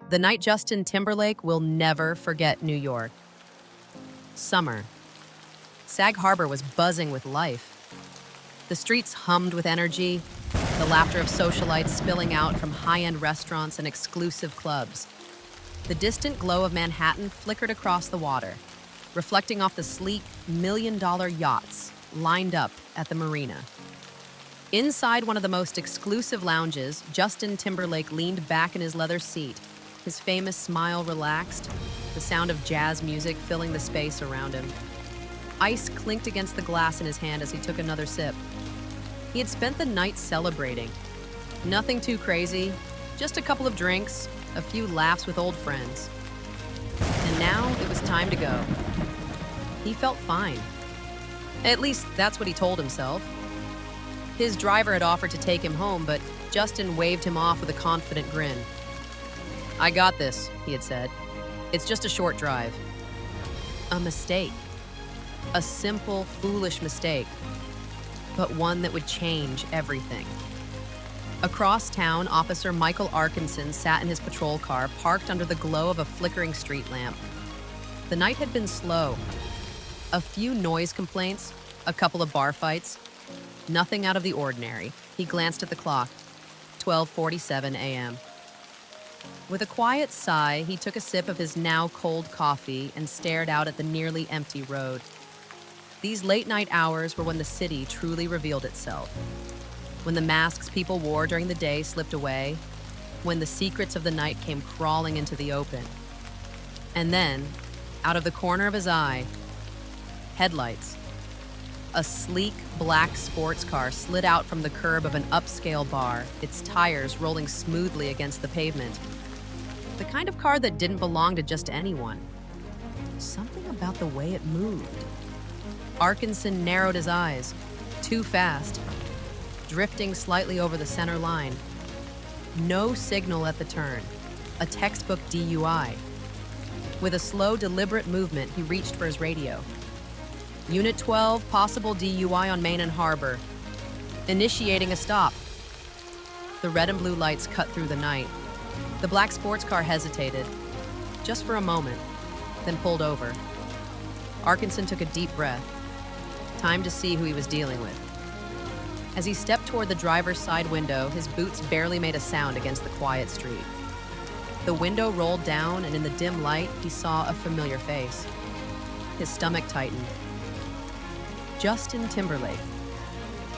The night Justin Timberlake will never forget New York. Summer. Sag Harbor was buzzing with life. The streets hummed with energy, the laughter of socialites spilling out from high-end restaurants and exclusive clubs. The distant glow of Manhattan flickered across the water, reflecting off the sleek, million-dollar yachts lined up at the marina. Inside one of the most exclusive lounges, Justin Timberlake leaned back in his leather seat, his famous smile relaxed, the sound of jazz music filling the space around him. Ice clinked against the glass in his hand as he took another sip. He had spent the night celebrating. Nothing too crazy, just a couple of drinks, a few laughs with old friends. And now it was time to go. He felt fine. At least that's what he told himself. His driver had offered to take him home, but Justin waved him off with a confident grin. "I got this," he had said. "It's just a short drive." A mistake. A simple, foolish mistake, but one that would change everything. Across town, Officer Michael Arkinson sat in his patrol car, parked under the glow of a flickering street lamp. The night had been slow. A few noise complaints, a couple of bar fights. Nothing out of the ordinary. He glanced at the clock. 12:47 a.m. With a quiet sigh, he took a sip of his now cold coffee and stared out at the nearly empty road. These late-night hours were when the city truly revealed itself. When the masks people wore during the day slipped away, when the secrets of the night came crawling into the open. And then, out of the corner of his eye, headlights. A sleek, black sports car slid out from the curb of an upscale bar, its tires rolling smoothly against the pavement. The kind of car that didn't belong to just anyone. Something about the way it moved. Arkinson narrowed his eyes, too fast, drifting slightly over the center line. No signal at the turn, a textbook DUI. With a slow, deliberate movement, he reached for his radio. "Unit 12, possible DUI on Main and Harbor. Initiating a stop." The red and blue lights cut through the night. The black sports car hesitated, just for a moment, then pulled over. Arkinson took a deep breath. Time to see who he was dealing with. As he stepped toward the driver's side window, his boots barely made a sound against the quiet street. The window rolled down, and in the dim light, he saw a familiar face. His stomach tightened. Justin Timberlake,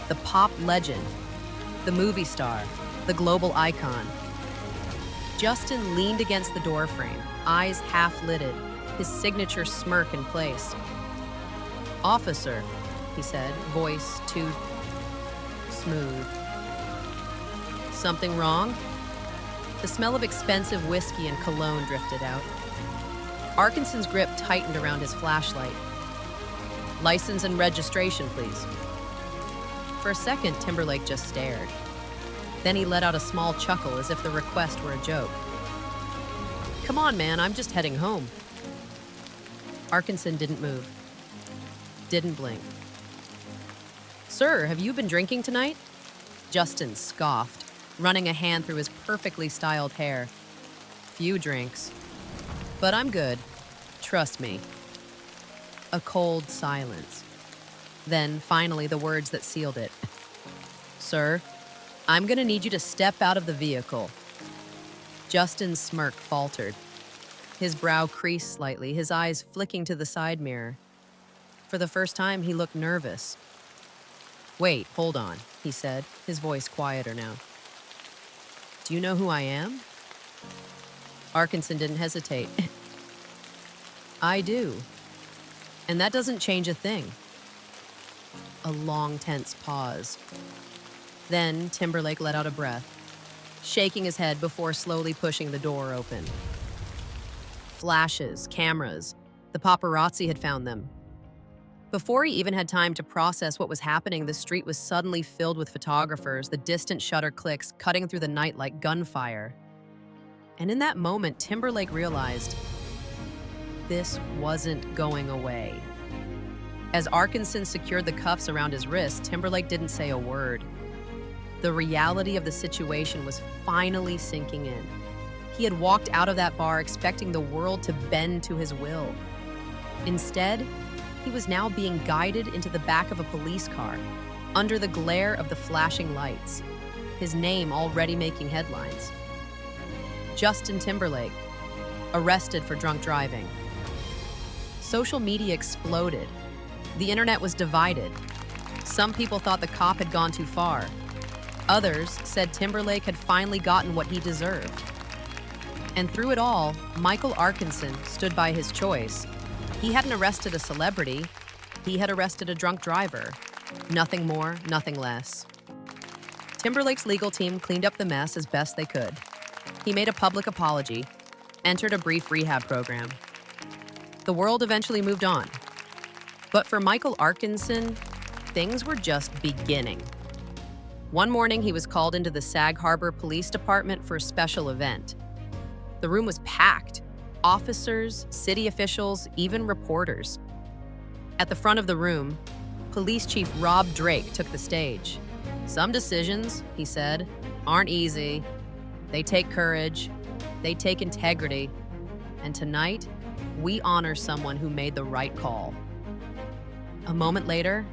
the pop legend, the movie star, the global icon. Justin leaned against the doorframe, eyes half-lidded, his signature smirk in place. "Officer," he said, voice too smooth. "Something wrong?" The smell of expensive whiskey and cologne drifted out. Arkinson's grip tightened around his flashlight. "License and registration, please." For a second, Timberlake just stared. Then he let out a small chuckle as if the request were a joke. "Come on, man, I'm just heading home." Arkinson didn't move. Didn't blink. "Sir, have you been drinking tonight?" Justin scoffed, running a hand through his perfectly styled hair. "Few drinks. But I'm good. Trust me." A cold silence. Then, finally, the words that sealed it. "Sir, I'm gonna need you to step out of the vehicle." Justin's smirk faltered. His brow creased slightly, his eyes flicking to the side mirror. For the first time, he looked nervous. "Wait, hold on," he said, his voice quieter now. "Do you know who I am?" Arkinson didn't hesitate. "I do. And that doesn't change a thing." A long, tense pause. Then Timberlake let out a breath, shaking his head before slowly pushing the door open. Flashes, cameras. The paparazzi had found them. Before he even had time to process what was happening, the street was suddenly filled with photographers, the distant shutter clicks cutting through the night like gunfire. And in that moment, Timberlake realized this wasn't going away. As Arkinson secured the cuffs around his wrist, Timberlake didn't say a word. The reality of the situation was finally sinking in. He had walked out of that bar expecting the world to bend to his will. Instead, he was now being guided into the back of a police car, under the glare of the flashing lights, his name already making headlines. Justin Timberlake, arrested for drunk driving. Social media exploded. The internet was divided. Some people thought the cop had gone too far. Others said Timberlake had finally gotten what he deserved. And through it all, Michael Arkinson stood by his choice. He hadn't arrested a celebrity. He had arrested a drunk driver. Nothing more, nothing less. Timberlake's legal team cleaned up the mess as best they could. He made a public apology, entered a brief rehab program. The world eventually moved on. But for Michael Arkinson, things were just beginning. One morning, he was called into the Sag Harbor Police Department for a special event. The room was packed. Officers, city officials, even reporters. At the front of the room, Police Chief Rob Drake took the stage. "Some decisions," he said, "aren't easy. They take courage. They take integrity. And tonight, we honor someone who made the right call." A moment later,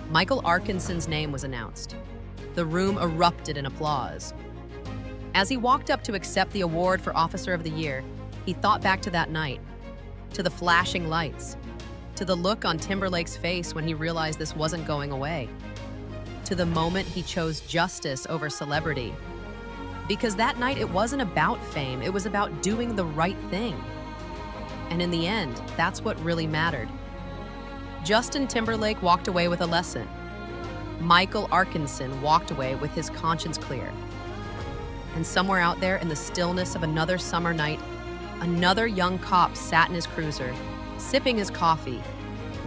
Michael Arkinson's name was announced. The room erupted in applause. As he walked up to accept the award for Officer of the Year, he thought back to that night, to the flashing lights, to the look on Timberlake's face when he realized this wasn't going away, to the moment he chose justice over celebrity. Because that night, it wasn't about fame, it was about doing the right thing. And in the end, that's what really mattered. Justin Timberlake walked away with a lesson. Michael Arkinson walked away with his conscience clear. And somewhere out there in the stillness of another summer night, another young cop sat in his cruiser, sipping his coffee,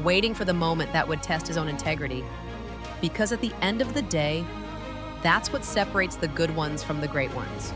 waiting for the moment that would test his own integrity. Because at the end of the day, that's what separates the good ones from the great ones.